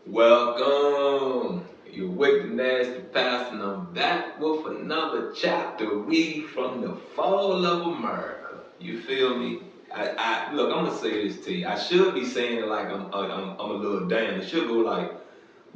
Welcome. You're with the Nasty Pastor, and I'm back with another chapter read from the Fall of America. You feel me? Look. I'm gonna say this to you. I should be saying it like I'm a little down. It should go like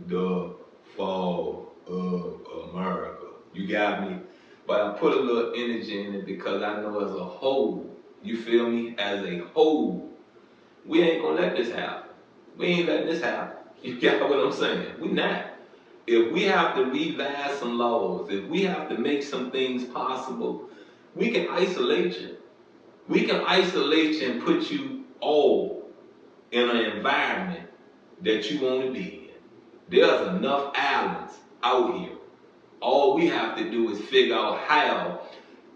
the Fall of America. You got me? But I put a little energy in it because I know as a whole. You feel me? As a whole, we ain't gonna let this happen. We ain't letting this happen. You got what I'm saying? We not. If we have to revise some laws, if we have to make some things possible, we can isolate you. We can isolate you and put you all in an environment that you want to be in. There's enough islands out here. All we have to do is figure out how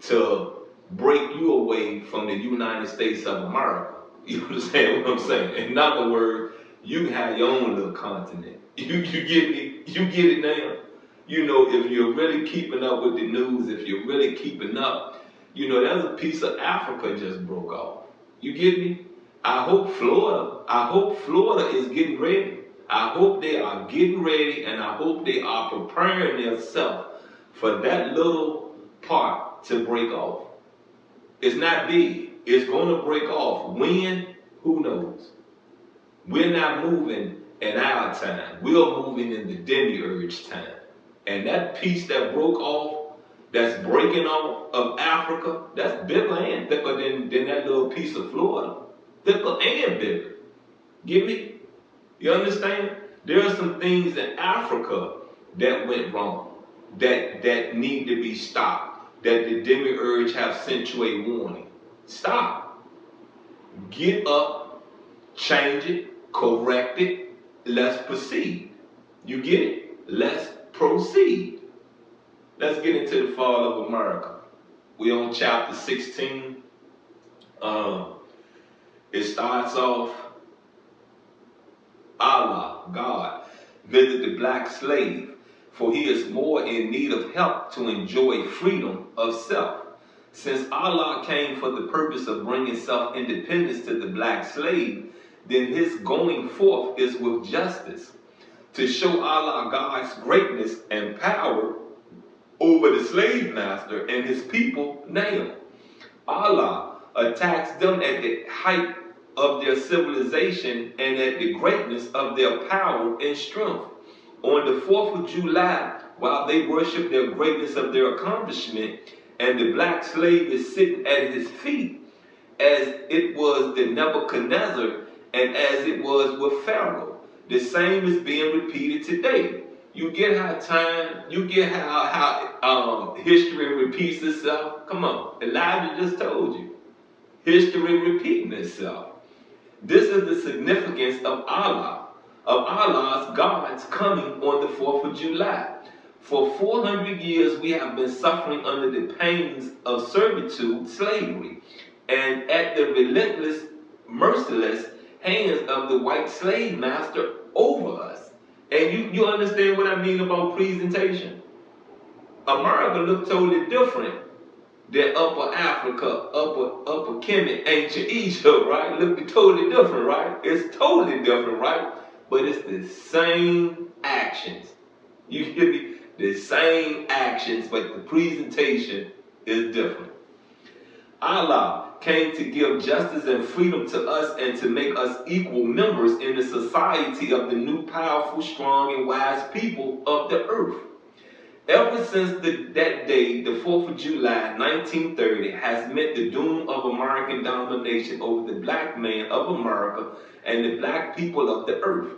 to break you away from the United States of America. You understand what I'm saying? In other words, you can have your own little continent. You get me? You get it now? You know, if you're really keeping up with the news, if you're really keeping up, you know, there's a piece of Africa just broke off. You get me? I hope Florida is getting ready. I hope they are getting ready, and I hope they are preparing themselves for that little part to break off. It's not big. It's going to break off. When? Who knows? We're not moving in our time. We're moving in the demiurge time. And that piece that broke off, that's breaking off of Africa, that's bigger and thicker than that little piece of Florida. Thicker and bigger. Get me? You understand? There are some things in Africa that went wrong, that need to be stopped, that the demiurge have sent you a warning. Stop. Get up, change it, correct it, let's proceed. You get it? Let's proceed. Let's get into the fall of America. We're on chapter 16. It starts off, Allah, God, visit the black slave, for he is more in need of help to enjoy freedom of self. Since Allah came for the purpose of bringing self-independence to the black slave, then his going forth is with justice, to show Allah God's greatness and power over the slave master and his people now. Allah attacks them at the height of their civilization and at the greatness of their power and strength. On the 4th of July, while they worship their greatness of their accomplishment, and the black slave is sitting at his feet, as it was the Nebuchadnezzar and as it was with Pharaoh. The same is being repeated today. You get how history repeats itself? Come on, Elijah just told you. History repeating itself. This is the significance of Allah's God's coming on the 4th of July. For 400 years we have been suffering under the pains of servitude, slavery, and at the relentless, merciless hands of the white slave master over us. And you understand what I mean about presentation? America looked totally different than Upper Africa, Upper Kemet, ancient Egypt, right? Look totally different, right? It's totally different, right? But it's the same actions. You hear me? The same actions, but the presentation is different. Allah came to give justice and freedom to us and to make us equal members in the society of the new, powerful, strong, and wise people of the earth. Ever since that day, the 4th of July, 1930, has meant the doom of American domination over the black man of America and the black people of the earth.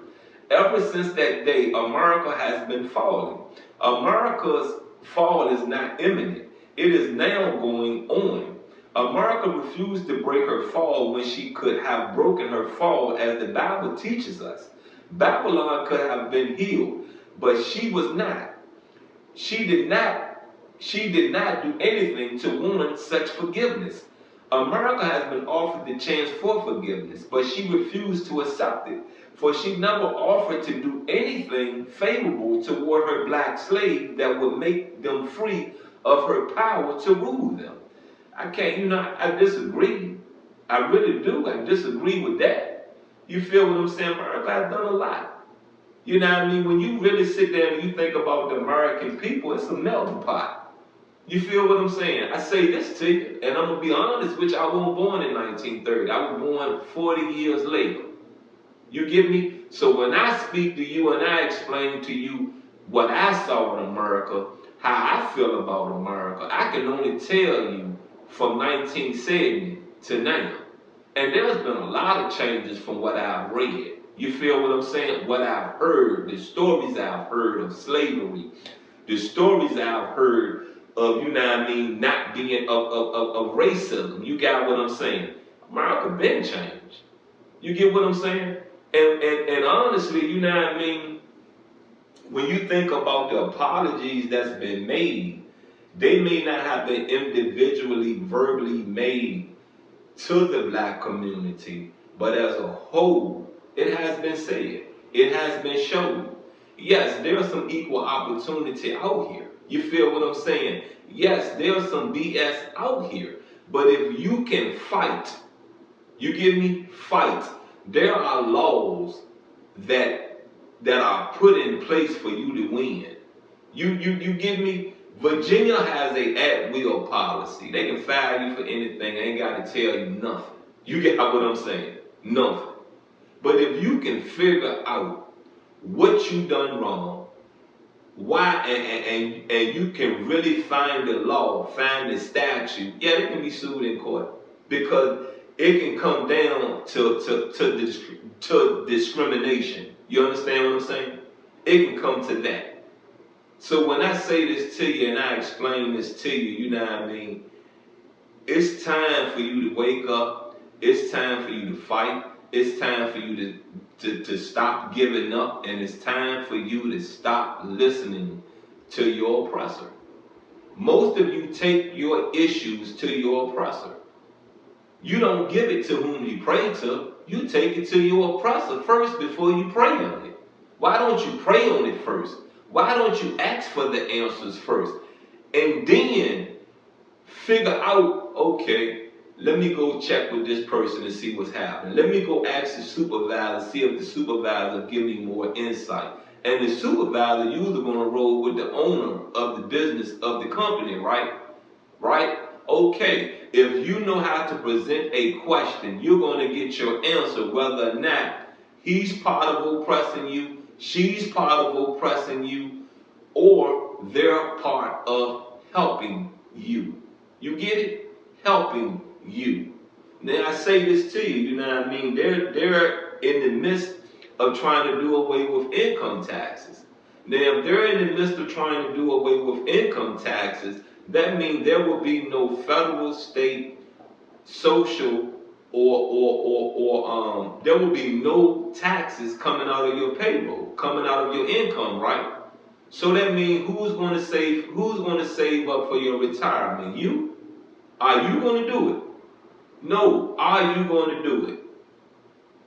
Ever since that day, America has been falling. America's fall is not imminent. It is now going on. America refused to break her fall when she could have broken her fall, as the Bible teaches us. Babylon could have been healed, but she was not. She did not do anything to warrant such forgiveness. America has been offered the chance for forgiveness, but she refused to accept it, for she never offered to do anything favorable toward her black slave that would make them free of her power to rule them. I disagree. I really do. I disagree with that. You feel what I'm saying? America has done a lot. You know what I mean? When you really sit there and you think about the American people, it's a melting pot. You feel what I'm saying? I say this to you, and I'm going to be honest with you, I wasn't born in 1930. I was born 40 years later. You get me? So when I speak to you and I explain to you what I saw in America, how I feel about America, I can only tell you from 1970 to now. And there's been a lot of changes from what I've read. You feel what I'm saying? What I've heard, the stories I've heard of slavery, the stories I've heard of, you know what I mean, not being of racism. You got what I'm saying? America been changed. You get what I'm saying? And honestly, you know what I mean, when you think about the apologies that's been made, they may not have been individually, verbally made to the black community, but as a whole, it has been said. It has been shown. Yes, there's some equal opportunity out here. You feel what I'm saying? Yes, there's some BS out here. But if you can fight, you give me, fight. There are laws that are put in place for you to win. You give me. Virginia has a at-will policy. They can fire you for anything. They ain't got to tell you nothing. You get what I'm saying? Nothing. But if you can figure out what you done wrong, why, and you can really find the law, find the statute, yeah, they can be sued in court because it can come down to discrimination. You understand what I'm saying? It can come to that. So when I say this to you and I explain this to you, you know what I mean? It's time for you to wake up. It's time for you to fight. It's time for you to stop giving up. And it's time for you to stop listening to your oppressor. Most of you take your issues to your oppressor. You don't give it to whom you pray to. You take it to your oppressor first before you pray on it. Why don't you pray on it first? Why don't you ask for the answers first? And then figure out, okay, let me go check with this person and see what's happening. Let me go ask the supervisor, see if the supervisor give me more insight. And the supervisor usually going to roll with the owner of the business of the company, right? Right? Okay, if you know how to present a question, you're going to get your answer whether or not he's part of oppressing you, she's part of oppressing you, or they're part of helping you. You get it? Helping you. Now I say this to you, you know what I mean? They're in the midst of trying to do away with income taxes. Now if they're in the midst of trying to do away with income taxes, that means there will be no federal, state, social, or there will be no taxes coming out of your payroll, coming out of your income, right? So that means who's going to save up for your retirement? You? Are you going to do it? No. Are you going to do it?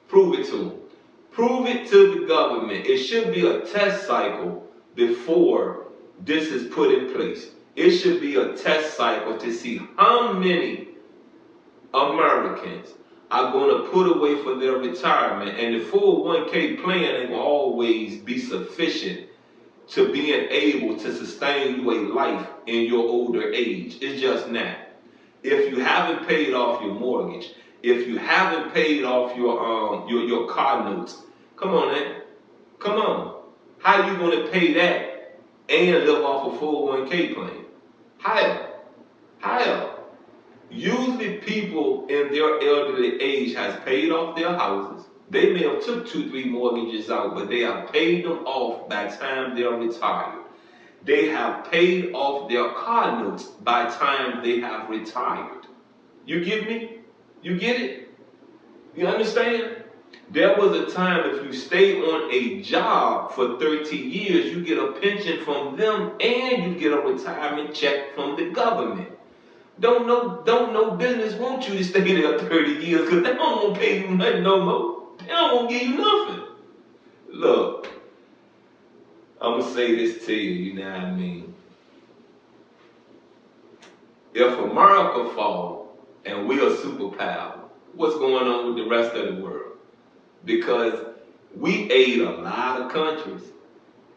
Prove it to them. Prove it to the government. It should be a test cycle before this is put in place. It should be a test cycle to see how many Americans are going to put away for their retirement. And the 401k plan ain't going to always be sufficient to being able to sustain you a life in your older age. It's just not. If you haven't paid off your mortgage, if you haven't paid off your car notes, come on, man. Come on. How are you going to pay that and live off a 401k plan? How? Usually people in their elderly age has paid off their houses. They may have took 2-3 mortgages out, but they have paid them off by the time they're retired. They have paid off their car notes by the time they have retired. You get me? You get it? You understand? There was a time if you stay on a job for 30 years, you get a pension from them and you get a retirement check from the government. Don't no business want you to stay there 30 years because they don't want to pay you nothing no more. They don't want to give you nothing. Look, I'm going to say this to you, you know what I mean? If America falls and we are superpower, what's going on with the rest of the world? Because We aid a lot of countries.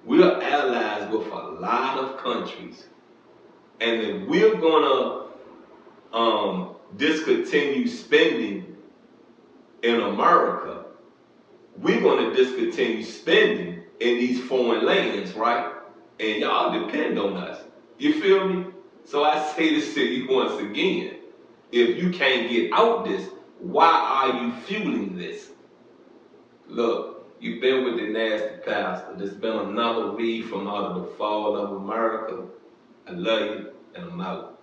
We are allies with a lot of countries. And if we're gonna discontinue spending in America, we're gonna discontinue spending in these foreign lands, right? And y'all depend on us. You feel me? So I say this to you once again. If you can't get out this, why are you fueling this? Look, you've been with the nasty pastor. There's been another read from Out of the Fall of America. I love you, and I'm out.